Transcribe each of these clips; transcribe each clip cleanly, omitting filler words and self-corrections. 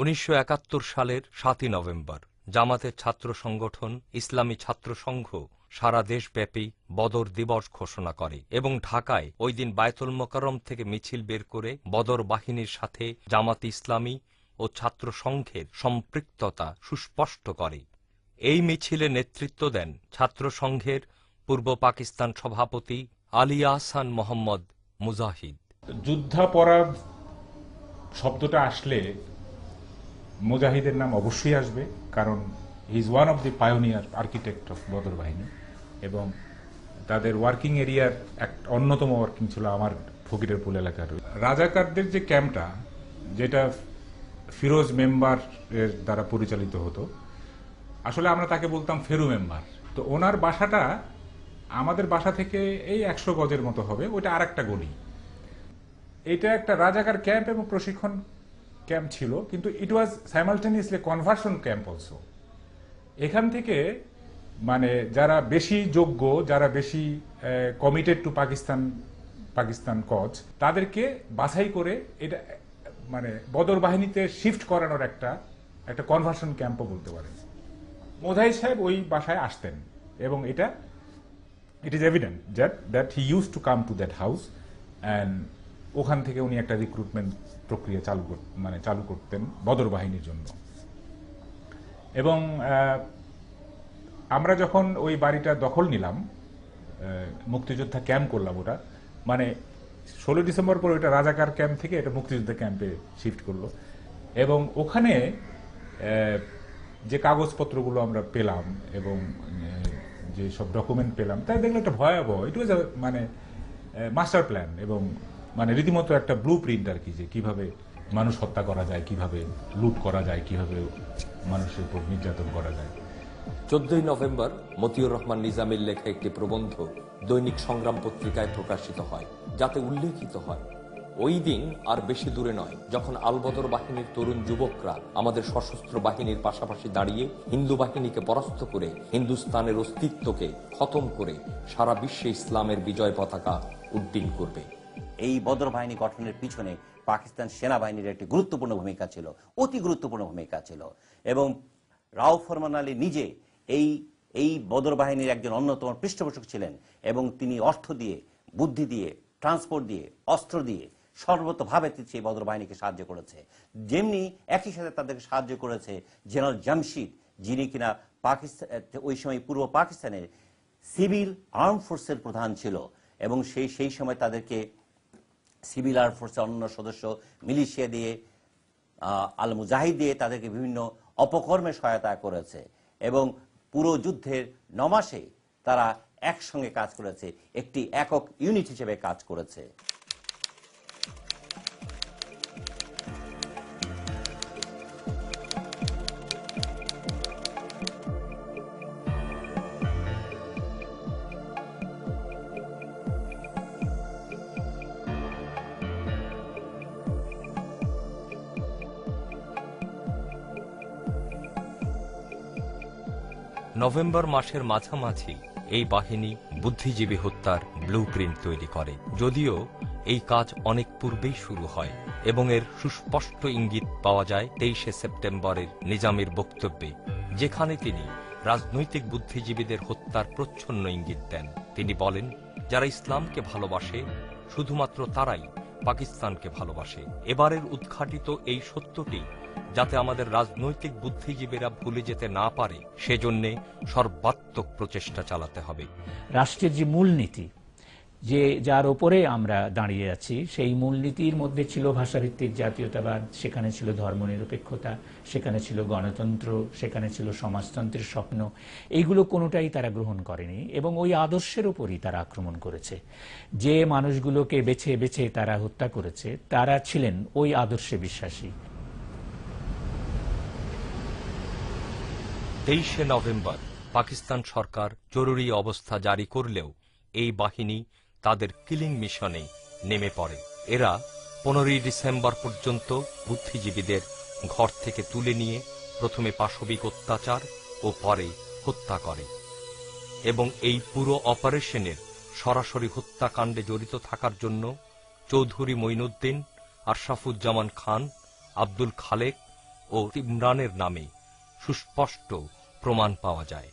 1971 সালের 7 নভেম্বর জামাতের ছাত্র সংগঠন ইসলামী ছাত্র সংঘ সারা দেশব্যাপী বদর দিবস ঘোষণা করে এবং ঢাকায় ওই দিন বায়তুল মোকাররম থেকে মিছিল বের করে বদর বাহিনীর সাথে জামাত ইসলামী ও ছাত্র সংঘের সম্পৃক্ততা সুস্পষ্ট করে। এই মিছিলে নেতৃত্ব দেন ছাত্র সংঘের পূর্ব পাকিস্তান সভাপতি আলী আহসান মোহাম্মদ মুজাহিদ। যুদ্ধাপরাধ শব্দটা আসলে মুজাহিদের নাম অবশ্যই আসবে, কারণ he is one of the pioneer architect of Badr বাহিনী এবং তাদের ওয়ার্কিং এরিয়ার এক অন্যতম ওয়ার্কিং ছিল আমার ফকিরেরপুল এলাকার। রাজাকারদের যে ক্যাম্পটা, যেটা ফিরোজ মেম্বার এর দ্বারা পরিচালিত হতো, আসলে আমরা তাকে বলতাম ফেরু মেম্বার। তো ওনার বাসাটা আমাদের বাসা থেকে এই 100 গজের মতো হবে, ওটা আর একটা গলি। এটা একটা রাজাকার ক্যাম্প এবং প্রশিক্ষণ ক্যাম্প ছিল, কিন্তু ইট ওয়াজ সাইমালটেনিয়াসলি কনভার্সন ক্যাম্প অলসো। এখান থেকে মানে যারা বেশি যোগ্য, যারা বেশি কমিটেড টু পাকিস্তান কজ, তাদেরকে বাছাই করে এটা মানে বদর বাহিনীতে শিফট করানোর একটা কনভার্সন ক্যাম্পও বলতে পারেন। মোজাহিদ সাহেব ওই বাসায় আসতেন এবং it is evident that he use to come to that house and ওখান থেকে উনি একটা রিক্রুটমেন্ট প্রক্রিয়া চালু করতেন বদর বাহিনীর জন্য। এবং আমরা যখন ওই বাড়িটা দখল নিলাম, মুক্তিযোদ্ধা ক্যাম্প করলাম, ওটা মানে 16 ডিসেম্বর পর ওইটা রাজাকার ক্যাম্প থেকে এটা মুক্তিযোদ্ধা ক্যাম্পে শিফট করলো। এবং ওখানে যে কাগজপত্রগুলো আমরা পেলাম এবং যে সব ডকুমেন্ট পেলাম, তাই দেখলে একটা ভয়াবহ, ইট ওয়াজ মানে মাস্টার প্ল্যান এবং মানে রীতিমতো একটা ব্লু প্রিন্ট আর কি, যে কিভাবে মানুষ হত্যা করা যায়, কিভাবে লুট করা যায়, কিভাবে মানুষের উপর নির্যাতন করা যায়। 14 নভেম্বর মতিউর রহমান নিজামীর লেখা একটি প্রবন্ধ দৈনিক সংগ্রাম পত্রিকায় প্রকাশিত হয়, যাতে উল্লেখিত হয় ওই দিন আর বেশি দূরে নয় যখন আলবদর বাহিনীর তরুণ যুবকরা আমাদের সশস্ত্র বাহিনীর পাশাপাশি দাঁড়িয়ে হিন্দু বাহিনীকে পরাস্ত করে হিন্দুস্তানের অস্তিত্বকে খতম করে সারা বিশ্বে ইসলামের বিজয় পতাকা উড্ডীন করবে। এই বদর বাহিনী গঠনের পিছনে পাকিস্তান সেনাবাহিনীর একটি গুরুত্বপূর্ণ ভূমিকা ছিল, অতি গুরুত্বপূর্ণ ভূমিকা ছিল। এবং রাও ফরমান আলী নিজে এই বদর বাহিনীর একজন অন্যতম পৃষ্ঠপোষক ছিলেন এবং তিনি অর্থ দিয়ে, বুদ্ধি দিয়ে, ট্রান্সপোর্ট দিয়ে, অস্ত্র দিয়ে সর্বতভাবে সেই বদর বাহিনীকে সাহায্য করেছে। যেমনি একই সাথে তাদেরকে সাহায্য করেছে জেনারেল জামশিদ, যিনি কিনা পাকিস্তান ওই সময় পূর্ব পাকিস্তানের সিভিল আর্ম ফোর্সের প্রধান ছিল এবং সেই সময় তাদেরকে সিভিল আর্ম ফোর্সের অন্য সদস্য মিলিশিয়া দিয়ে, আল মুজাহিদ দিয়ে তাদেরকে বিভিন্ন অপকর্মে সহায়তা করেছে এবং পুরো যুদ্ধের 9 মাসে তারা একসঙ্গে কাজ করেছে, একটি একক ইউনিট হিসেবে কাজ করেছে। নভেম্বর মাসের মাঝামাঝি এই বাহিনী বুদ্ধিজীবী হত্যার ব্লুপ্রিন্ট তৈরি করে, যদিও এই কাজ অনেক পূর্বেই শুরু হয় এবং এর সুস্পষ্ট ইঙ্গিত পাওয়া যায় 23শে সেপ্টেম্বরের নিজামীর বক্তব্যে, যেখানে তিনি রাজনৈতিক বুদ্ধিজীবীদের হত্যার প্রচ্ছন্ন ইঙ্গিত দেন। তিনি বলেন, যারা ইসলামকে ভালোবাসে শুধুমাত্র তারাই পাকিস্তানকে ভালোবাসে। এবারের উদ্ঘাটিত এই সত্যটি যাতে আমাদের রাজনৈতিক বুদ্ধিজীবীরা ভুলে যেতে না পারে, সেজন্যে সর্বাত্মক প্রচেষ্টা চালাতে হবে। রাষ্ট্রের যে মূলনীতি, যে যার ওপরে আমরা দাঁড়িয়ে আছি, সেই মূলনীতির মধ্যে ছিল ভাষাভিত্তিক জাতীয়তাবাদ, সেখানে ছিল ধর্মনিরপেক্ষতা, সেখানে ছিল গণতন্ত্র, সেখানে ছিল সমাজতন্ত্রের স্বপ্ন। এইগুলো কোনোটাই তারা গ্রহণ করেনি এবং ওই আদর্শের উপরই তারা আক্রমণ করেছে। যে মানুষগুলোকে বেছে বেছে তারা হত্যা করেছে, তারা ছিলেন ওই আদর্শে বিশ্বাসী। 23শে নভেম্বর পাকিস্তান সরকার জরুরি অবস্থা জারি করলেও এই বাহিনী তাদের কিলিং মিশনে নেমে পড়ে। এরা 15 ডিসেম্বর পর্যন্ত বুদ্ধিজীবীদের ঘর থেকে তুলে নিয়ে প্রথমে পাশবিক অত্যাচার ও পরে হত্যা করে এবং এই পুরো অপারেশনের সরাসরি হত্যাকাণ্ডে জড়িত থাকার জন্য চৌধুরী মঈনুদ্দিন, আশরাফুজ্জামান খান, আব্দুল খালেক ও ইমরানের নামে সুস্পষ্ট প্রমাণ পাওয়া যায়।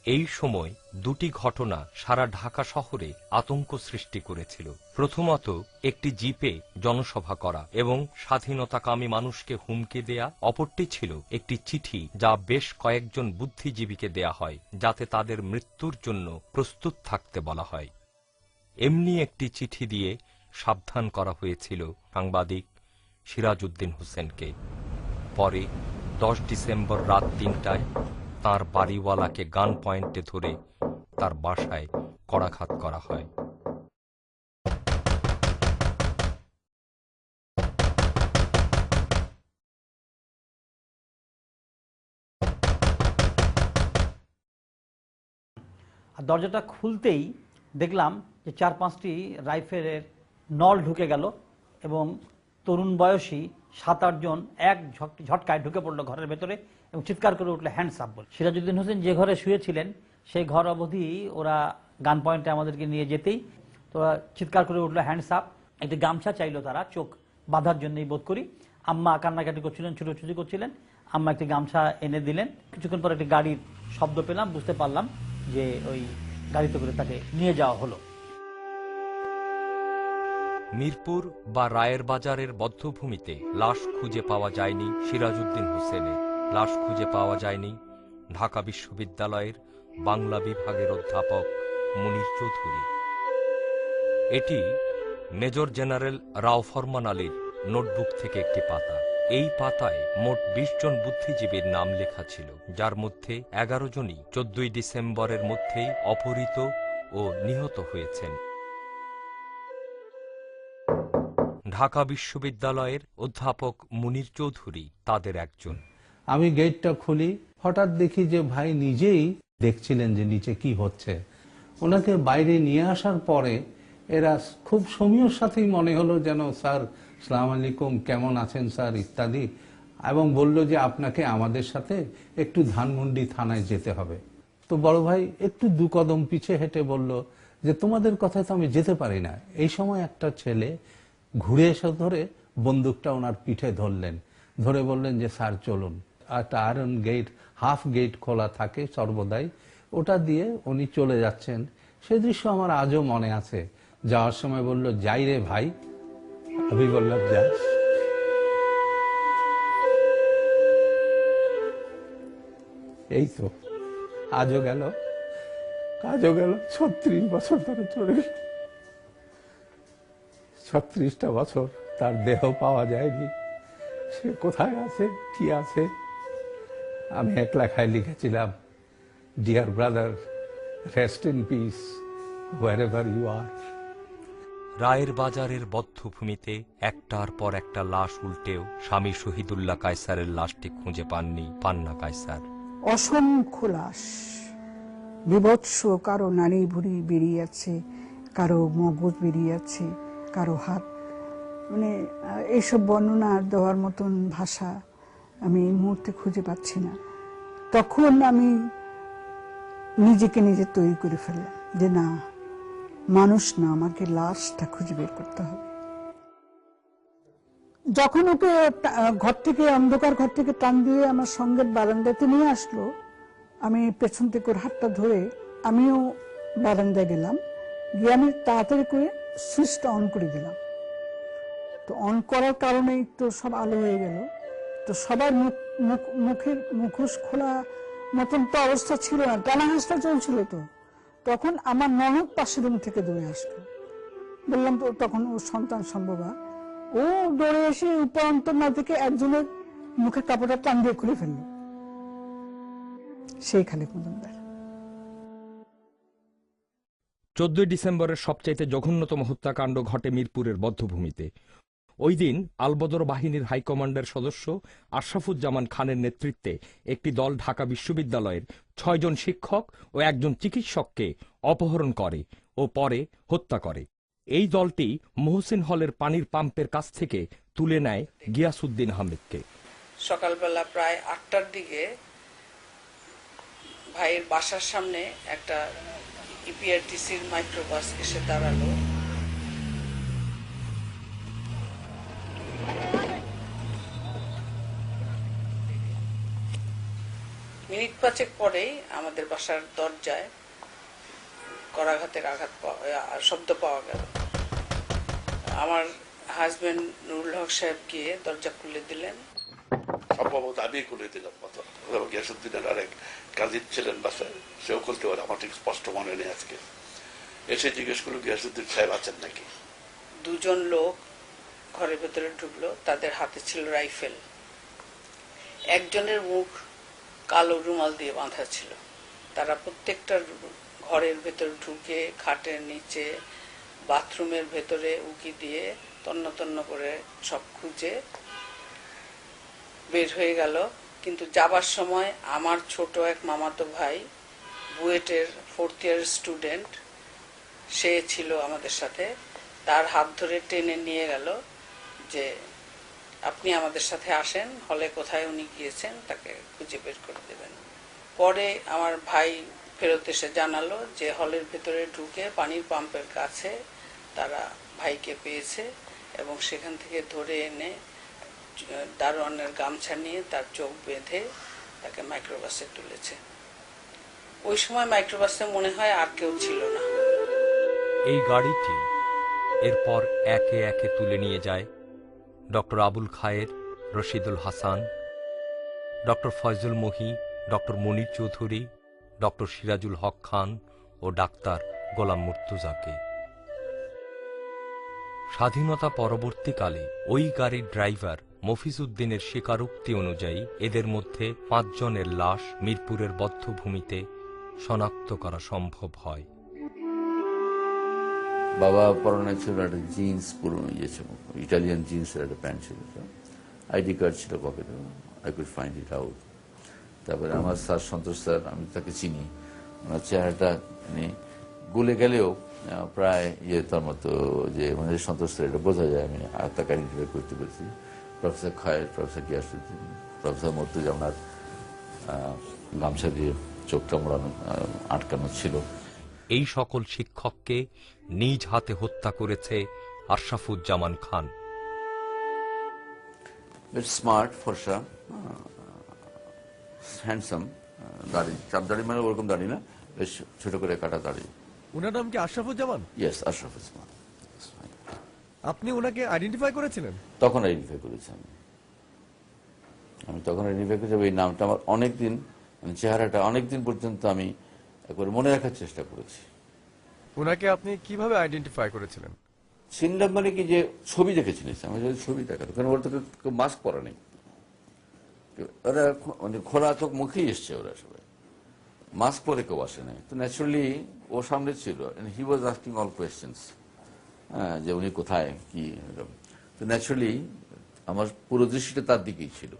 এই সময় দুটি ঘটনা সারা ঢাকা শহরে আতঙ্ক সৃষ্টি করেছিল। প্রথমত, একটি জিপে জনসভা করা এবং স্বাধীনতাকামী মানুষকে হুমকি দেয়া। অপরটি ছিল একটি চিঠি যা বেশ কয়েকজন বুদ্ধিজীবীকে দেয়া হয়, যাতে তাদের মৃত্যুর জন্য প্রস্তুত থাকতে বলা হয়। এমনি একটি চিঠি দিয়ে সাবধান করা হয়েছিল সাংবাদিক সিরাজউদ্দিন হোসেনকে। পরে 10 ডিসেম্বর রাত 3টায় তাঁর বাড়িওয়ালাকে গান পয়েন্টে ধরে তার বাসায় করাঘাত করা হয়। আর দরজাটা খুলতেই দেখলাম যে 4-5টি রাইফেলের নল ঢুকে গেল এবং তরুণ বয়সী 7-8 জন এক ঝটকায় ঢুকে পড়লো ঘরের ভেতরে এবং চিৎকার করে উঠলো হ্যান্ডস আপ বলে। সিরাজউদ্দিন হোসেন যে ঘরে শুয়েছিলেন সেই ঘর অবধি ওরা গান পয়েন্টে আমাদেরকে নিয়ে যেতেই তো ওরা চিৎকার করে উঠলো হ্যান্ডস আপ। একটি গামছা চাইলো তারা, চোখ বাঁধার জন্যই বোধ করি। আম্মা কান্নাকাটি করছিলেন, ছুটোছুটি করছিলেন। আম্মা একটি গামছা এনে দিলেন। কিছুক্ষণ পর একটি গাড়ির শব্দ পেলাম, বুঝতে পারলাম যে ওই গাড়িতে করে তাকে নিয়ে যাওয়া হলো। মিরপুর বা রায়ের বাজারের বধ্যভূমিতে লাশ খুঁজে পাওয়া যায়নি সিরাজউদ্দিন হোসেনের। লাশ খুঁজে পাওয়া যায়নি ঢাকা বিশ্ববিদ্যালয়ের বাংলা বিভাগের অধ্যাপক মুনীর চৌধুরী। এটি মেজর জেনারেল রাও ফরমান আলীর নোটবুক থেকে একটি পাতা। এই পাতায় মোট 20 জন বুদ্ধিজীবীর নাম লেখা ছিল, যার মধ্যে 11 জনই 14 ডিসেম্বরের মধ্যেই অপহৃত ও নিহত হয়েছেন। ঢাকা বিশ্ববিদ্যালয়ের অধ্যাপক মুনীর চৌধুরী তাদের একজন। আমি গেটটা খুলি, হঠাৎ দেখি যে ভাই নিজেই দেখছিলেন যে নিচে কি হচ্ছে। ওনাকে বাইরে নিয়ে আসার পরে এরা খুব সমীহর সাথেই মনে হলো যেন স্যার আসসালামু আলাইকুম, কেমন আছেন স্যার ইত্যাদি, এবং বলল যে আপনাকে আমাদের সাথে একটু ধানমন্ডি থানায় যেতে হবে। তো বড় ভাই একটু 2 কদম পিছে হেঁটে বলল যে তোমাদের কথায় তো আমি যেতে পারি না। এই সময় একটা ছেলে ঘুরে এসে ধরে বন্দুকটা ওনার পিঠে ধরলেন, ধরে বললেন যে স্যার চলুন। একটা আয়রন গেট, হাফ গেট খোলা থাকে সর্বদাই, ওটা দিয়ে উনি চলে যাচ্ছেন। সেই দৃশ্য আমার আজও মনে আছে। যাওয়ার সময় বলল যাই রে ভাই, আমি বললাম যা। এই তো আজও গেল, কাজও গেল। 36 বছর ধরে চলে গেল। 36টা বছর তার দেহ পাওয়া যায়নি। সে কোথায় আছে, কি আছে? আমি এক লেখায় লিখেছিলাম, dear brother, rest in peace wherever you are. রায়ের বাজারের বধ্যভূমিতে একটার পর একটা লাশ উল্টেও স্বামী শহীদুল্লাহ কায়সারের লাশটি খুঁজে পান্না কায়সার। অসংখ্য লাশ, বিভৎস, কারো নারী ভুঁড়ি বেরিয়ে আছে, কারো মগজ বেরিয়ে আছে, কারো হাত, মানে এইসব বর্ণনা দেওয়ার মতন ভাষা আমি এই মুহূর্তে খুঁজে পাচ্ছি না। তখন আমি নিজেকে নিজে তৈরি করে ফেললাম যে না, মানুষ না, আমাকে লাশটা খুঁজে বের করতে হবে। যখন ওকে ঘর থেকে, অন্ধকার ঘর থেকে টান দিয়ে আমার সঙ্গের বারান্দাতে নিয়ে আসলো, আমি পেছন থেকে ওর হাতটা ধরে আমিও বারান্দায় গেলাম, গিয়ে আমি তাড়াতাড়ি করে সুইচটা অন করে দিলাম। তো অন করার কারণেই তো সব আলো হয়ে গেল। তো সবার মুখের মুখোশ খোলা মতন তো অবস্থা ছিল না, টানা হাসটা চলছিল। তো তখন আমার ননদ পাশের রুম থেকে দৌড়ে আসলো। বললাম তো তখন ওর সন্তান সম্ভবা, ও দৌড়ে এসে উপরন্তর না থেকে একজনের মুখের কাপড়টা টান দিয়ে খুলে ফেললো। সেই খালেক মজুমদার। 14 ডিসেম্বরের সবচাইতে জঘন্যতম হত্যাকাণ্ড ঘটে মিরপুরের বধ্যভূমিতে। ওই দিন আলবদর বাহিনীর হাইকমান্ডের সদস্য আশরাফুজ্জামান খানের নেতৃত্বে একটি দল ঢাকা বিশ্ববিদ্যালয়ের 6 জন শিক্ষক ও 1 জন চিকিৎসককে অপহরণ করে ও পরে হত্যা করে। এই দলটি মোহসিন হলের পানির পাম্পের কাছ থেকে তুলে নেয় গিয়াসউদ্দিন আহমেদকে। সকালবেলা প্রায় 8টার দিকে ভাইয়ের বাসার সামনে একটা ইপিআরটিসির মাইক্রোবাস এসে দাঁড়ালো। মিনিট পাঁচেক পরেই আমাদের বাসার দরজায় করাঘাতের শব্দ পাওয়া গেল। আমার হাজবেন্ড নুরুল হক সাহেব গিয়ে দরজা খুলে দিলেন। সম্ভবত আমি খুলে দিলাম কথা, এবং গিয়াসুদ্দিনের আরেক কাজিন ছিলেন বাসায়, সেও খুলতে পারে, আমার ঠিক স্পষ্ট মনে নেই আজকে। এসে জিজ্ঞেস করলো গিয়াসুদ্দিন সাহেব আছেন নাকি। দুজন লোক ঘরের ভেতরে ঢুকলো, তাদের হাতে ছিল রাইফেল। একজনের মুখ কালো রুমাল দিয়ে বাঁধা ছিল। তারা প্রত্যেকটা ঘরের ভেতরে ঢুকে খাটের নিচে, বাথরুমের ভেতরে উকি দিয়ে তন্ন তন্ন করে সব খুঁজে বের হয়ে গেল। কিন্তু যাবার সময় আমার ছোট এক মামাতো ভাই, বুয়েটের 4th ইয়ার স্টুডেন্ট, সে ছিল আমাদের সাথে। তার হাত ধরে টেনে নিয়ে গেল যে আপনি আমাদের সাথে আসেন, হলে কোথায় উনি গিয়েছেন তাকে খুঁজে বের করে দেবেন। পরে আমার ভাই ফেরত এসে জানালো যে হলের ভেতরে ঢুকে পানির পাম্পের কাছে তারা ভাইকে পেয়েছে এবং সেখান থেকে ধরে এনে দারোয়ানের গামছা নিয়ে তার চোখ বেঁধে তাকে মাইক্রোবাসে তুলেছে। ওই সময় মাইক্রোবাসে মনে হয় আর কেউ ছিল না। এই গাড়িটি এরপর একে একে তুলে নিয়ে যায় ডক্টর আবুল খায়ের, রশিদুল হাসান, ডক্টর ফয়জুল মহি, ডক্টর মনির চৌধুরী, ডক্টর সিরাজুল হক খান ও ডাক্তার গোলাম মুর্তুজাকে। স্বাধীনতা পরবর্তীকালে ওই গাড়ির ড্রাইভার মফিজ উদ্দিনের স্বীকারোক্তি অনুযায়ী এদের মধ্যে 5 জনের লাশ মিরপুরের বধ্যভূমিতে শনাক্ত করা সম্ভব হয়। বাবা পরনে ছিল একটা জিন্স, পুরনো ইয়ে ছিল, ইটালিয়ান জিন্সের একটা প্যান্ট ছিল, আইডি কার্ড ছিল পকেটে, I could find it out. তারপরে আমার স্যার সন্তোষ স্যার, আমি তাকে চিনি, ওনার চেহারাটা মানে গলে গেলেও প্রায় তার মতো, যে মানে সন্তোষ স্যার এটা বোঝা যায়, আমি তাকে আইডেন্টিফাই করতে পেরেছি। প্রফেসর খায়ের, প্রফেসর গিয়াসউদ্দিন, প্রফেসর মর্তুজা, ওনার গামছা দিয়ে চোখটা মোড়ানো, আটকানো ছিল। এই সকল শিক্ষককে নিজ হাতে হত্যা করেছে আশরাফুজ্জামান খান। স্মার্ট, ফর্সা, হ্যান্ডসাম, দাড়ি, চাপ দাড়ি মানে ওরকম দাড়ি না, বেশ ছোট করে কাটা দাড়ি। ওনার নাম কি আশরাফুজ্জামান? ইয়েস, আশরাফুজ্জামান। আপনি ওনাকে আইডেন্টিফাই করেছিলেন? তখন আইডেন্টিফাই করেছি আমি তখন আইডেন্টিফাই করেছি। এই নামটা আমার অনেকদিন, মানে চেহারাটা অনেকদিন পর্যন্ত আমি একবার মনে রাখার চেষ্টা করেছি। ওনাকে আপনি কিভাবে আইডেন্টিফাই করেছিলেন? চিনলাম মানে কি, যে ছবি দেখে চিনেছি, আমার যদি ছবি দেখাতো, কারণ ওরা তো কেউ মাস্ক পরা নেই, ওরা মানে খোলা চোখ মুখেই এসছে, ওরা সবাই মাস্ক পরে কেউ আসে নাই। তো ন্যাচারালি ও সামনে ছিল, হি ওয়াজ আস্কিং অল কোয়েশ্চেন্স, যে উনি কোথায় কি। তো ন্যাচারালি আমার পুরো দৃষ্টিটা তার দিকেই ছিল।